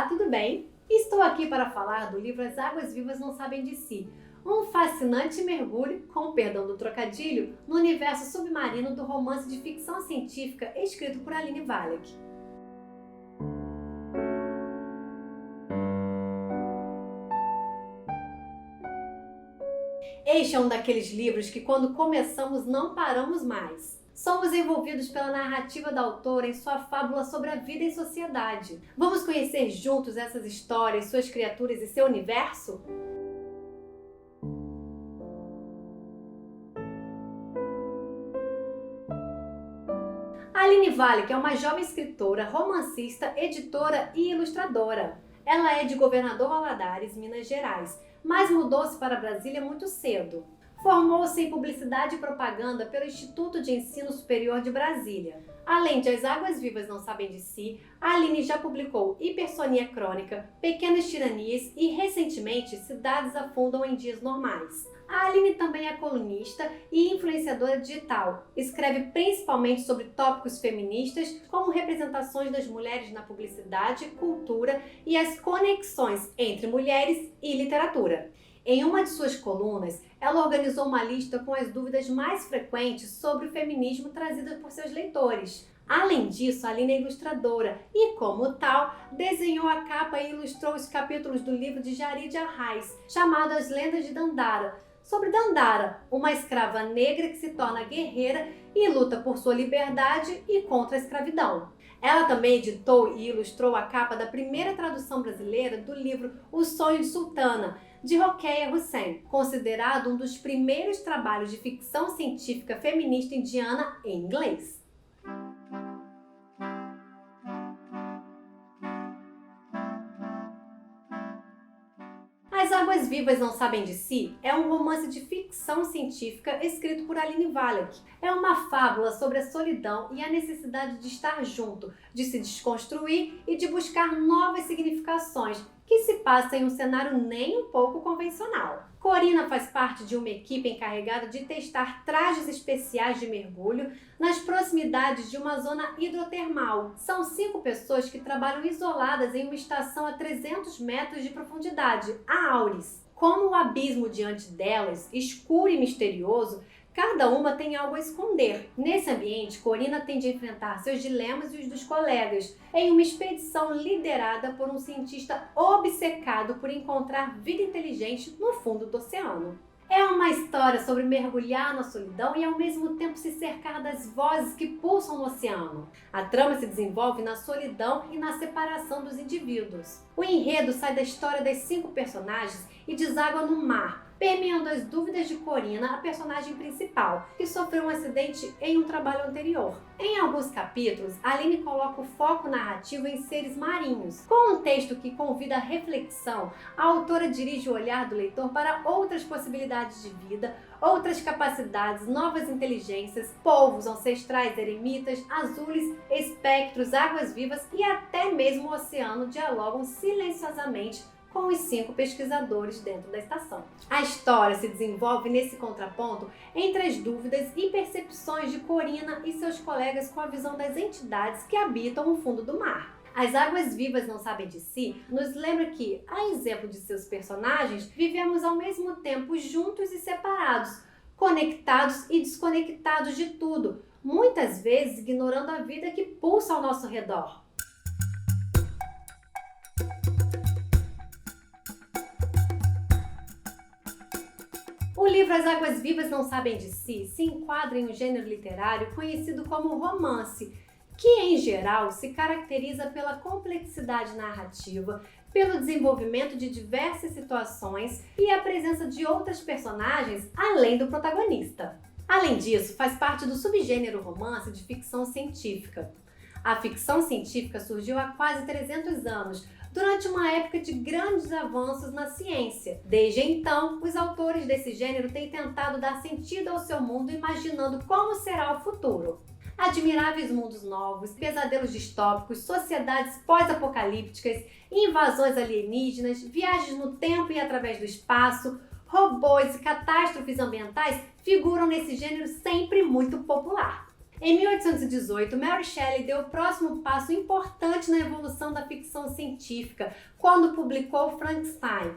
Olá, tudo bem? Estou aqui para falar do livro As Águas Vivas Não Sabem de Si, um fascinante mergulho, com o perdão do trocadilho, no universo submarino do romance de ficção científica escrito por Aline Wallach. Este é um daqueles livros que, quando começamos, não paramos mais. Somos envolvidos pela narrativa da autora em sua fábula sobre a vida em sociedade. Vamos conhecer juntos essas histórias, suas criaturas e seu universo? Aline Wallach é uma jovem escritora, romancista, editora e ilustradora. Ela é de Governador Valadares, Minas Gerais, mas mudou-se para Brasília muito cedo. Formou-se em Publicidade e Propaganda pelo Instituto de Ensino Superior de Brasília. Além de As Águas Vivas Não Sabem de Si, a Aline já publicou Hipersonia Crônica, Pequenas Tiranias e, recentemente, Cidades Afundam em Dias Normais. A Aline também é colunista e influenciadora digital. Escreve principalmente sobre tópicos feministas, como representações das mulheres na publicidade, cultura e as conexões entre mulheres e literatura. Em uma de suas colunas, ela organizou uma lista com as dúvidas mais frequentes sobre o feminismo trazidas por seus leitores. Além disso, a Aline é ilustradora e, como tal, desenhou a capa e ilustrou os capítulos do livro de Jari de Arraes, chamado As Lendas de Dandara, sobre Dandara, uma escrava negra que se torna guerreira e luta por sua liberdade e contra a escravidão. Ela também editou e ilustrou a capa da primeira tradução brasileira do livro O Sonho de Sultana, de Roqueia Hussein, considerado um dos primeiros trabalhos de ficção científica feminista indiana em inglês. As Águas Vivas Não Sabem de Si é um romance de ficção científica escrito por Aline Wallach. É uma fábula sobre a solidão e a necessidade de estar junto, de se desconstruir e de buscar novas significações, que se passa em um cenário nem um pouco convencional. Corina faz parte de uma equipe encarregada de testar trajes especiais de mergulho nas proximidades de uma zona hidrotermal. São 5 pessoas que trabalham isoladas em uma estação a 300 metros de profundidade, a Auris. Como o abismo diante delas, escuro e misterioso, cada uma tem algo a esconder. Nesse ambiente, Corina tem de enfrentar seus dilemas e os dos colegas em uma expedição liderada por um cientista obcecado por encontrar vida inteligente no fundo do oceano. É uma história sobre mergulhar na solidão e ao mesmo tempo se cercar das vozes que pulsam no oceano. A trama se desenvolve na solidão e na separação dos indivíduos. O enredo sai da história das 5 personagens e deságua no mar, permeando as dúvidas de Corina, a personagem principal, que sofreu um acidente em um trabalho anterior. Em alguns capítulos, Aline coloca o foco narrativo em seres marinhos. Com um texto que convida à reflexão, a autora dirige o olhar do leitor para outras possibilidades de vida, outras capacidades, novas inteligências, povos ancestrais, eremitas, azules, espectros, águas vivas e até mesmo o oceano dialogam silenciosamente com os 5 pesquisadores dentro da estação. A história se desenvolve nesse contraponto entre as dúvidas e percepções de Corina e seus colegas com a visão das entidades que habitam o fundo do mar. As Águas Vivas Não Sabem de Si nos lembra que, a exemplo de seus personagens, vivemos ao mesmo tempo juntos e separados, conectados e desconectados de tudo, muitas vezes ignorando a vida que pulsa ao nosso redor. O livro As Águas Vivas Não Sabem de Si se enquadra em um gênero literário conhecido como romance, que em geral se caracteriza pela complexidade narrativa, pelo desenvolvimento de diversas situações e a presença de outras personagens além do protagonista. Além disso, faz parte do subgênero romance de ficção científica. A ficção científica surgiu há quase 300 anos, durante uma época de grandes avanços na ciência. Desde então, os autores desse gênero têm tentado dar sentido ao seu mundo imaginando como será o futuro. Admiráveis mundos novos, pesadelos distópicos, sociedades pós-apocalípticas, invasões alienígenas, viagens no tempo e através do espaço, robôs e catástrofes ambientais figuram nesse gênero sempre muito popular. Em 1818, Mary Shelley deu o próximo passo importante na evolução da ficção científica, quando publicou Frankenstein,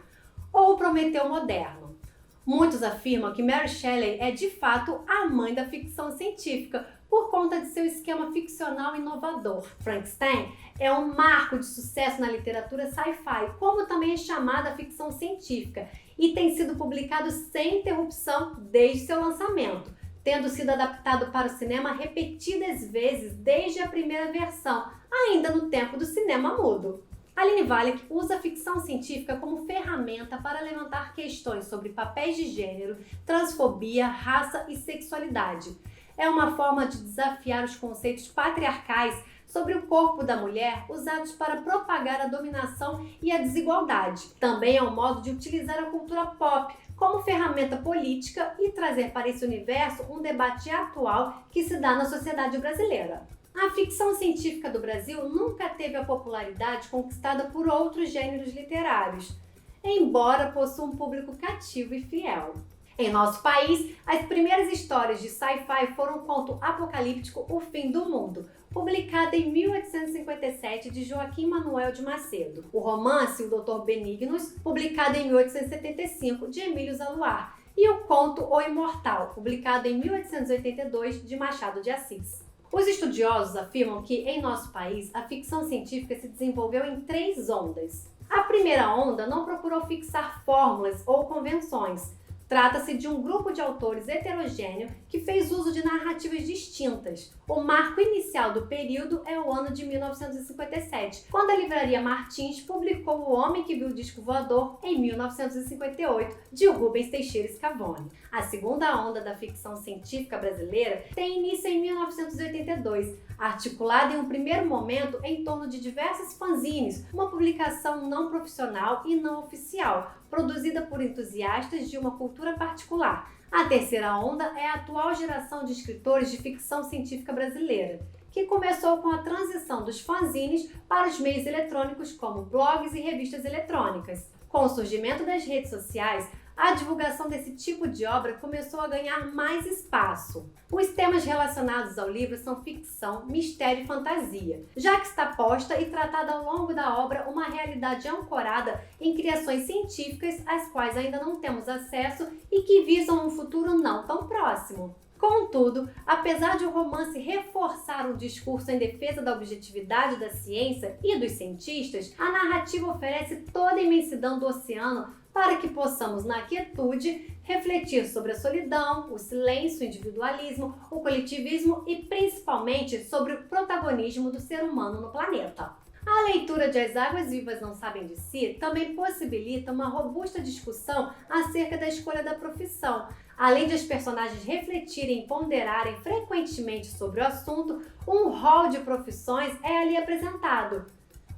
ou Prometeu Moderno. Muitos afirmam que Mary Shelley é de fato a mãe da ficção científica, por conta de seu esquema ficcional inovador. Frankenstein é um marco de sucesso na literatura sci-fi, como também é chamada a ficção científica, e tem sido publicado sem interrupção desde seu lançamento, tendo sido adaptado para o cinema repetidas vezes desde a primeira versão, ainda no tempo do cinema mudo. Aline Wallach usa a ficção científica como ferramenta para levantar questões sobre papéis de gênero, transfobia, raça e sexualidade. É uma forma de desafiar os conceitos patriarcais sobre o corpo da mulher usados para propagar a dominação e a desigualdade. Também é um modo de utilizar a cultura pop como ferramenta política e trazer para esse universo um debate atual que se dá na sociedade brasileira. A ficção científica do Brasil nunca teve a popularidade conquistada por outros gêneros literários, embora possua um público cativo e fiel. Em nosso país, as primeiras histórias de sci-fi foram o conto apocalíptico O Fim do Mundo, publicado em 1857 de Joaquim Manuel de Macedo. O romance O Doutor Benignos, publicado em 1875 de Emílio Zaluar, e o conto O Imortal, publicado em 1882 de Machado de Assis. Os estudiosos afirmam que, em nosso país, a ficção científica se desenvolveu em 3 ondas. A primeira onda não procurou fixar fórmulas ou convenções. Trata-se de um grupo de autores heterogêneo que fez uso de narrativas distintas. O marco inicial do período é o ano de 1957, quando a livraria Martins publicou O Homem que Viu o Disco Voador em 1958, de Rubens Teixeira Scavone. A segunda onda da ficção científica brasileira tem início em 1982, articulada em um primeiro momento em torno de diversas fanzines, uma publicação não profissional e não oficial, produzida por entusiastas de uma cultura particular. A terceira onda é a atual geração de escritores de ficção científica brasileira, que começou com a transição dos fanzines para os meios eletrônicos como blogs e revistas eletrônicas. Com o surgimento das redes sociais, a divulgação desse tipo de obra começou a ganhar mais espaço. Os temas relacionados ao livro são ficção, mistério e fantasia, já que está posta e tratada ao longo da obra uma realidade ancorada em criações científicas às quais ainda não temos acesso e que visam um futuro não tão próximo. Contudo, apesar de o romance reforçar um discurso em defesa da objetividade da ciência e dos cientistas, a narrativa oferece toda a imensidão do oceano para que possamos, na quietude, refletir sobre a solidão, o silêncio, o individualismo, o coletivismo e, principalmente, sobre o protagonismo do ser humano no planeta. A leitura de As Águas Vivas Não Sabem de Si também possibilita uma robusta discussão acerca da escolha da profissão. Além de as personagens refletirem e ponderarem frequentemente sobre o assunto, um rol de profissões é ali apresentado.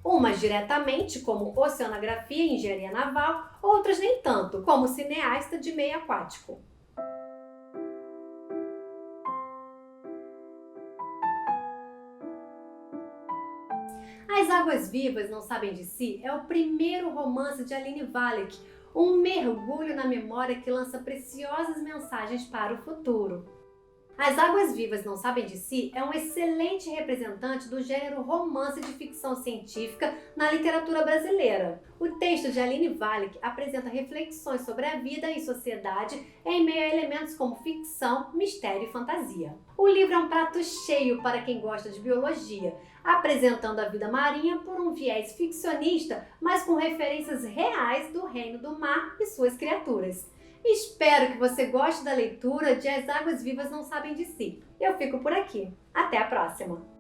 Umas diretamente, como oceanografia e engenharia naval, outras nem tanto, como cineasta de meio aquático. As Águas Vivas Não Sabem de Si é o primeiro romance de Aline Wallach, um mergulho na memória que lança preciosas mensagens para o futuro. As Águas Vivas Não Sabem de Si é um excelente representante do gênero romance de ficção científica na literatura brasileira. O texto de Aline Wallach apresenta reflexões sobre a vida e sociedade em meio a elementos como ficção, mistério e fantasia. O livro é um prato cheio para quem gosta de biologia, apresentando a vida marinha por um viés ficcionista, mas com referências reais do reino do mar e suas criaturas. Espero que você goste da leitura de As Águas Vivas Não Sabem de Si. Eu fico por aqui. Até a próxima!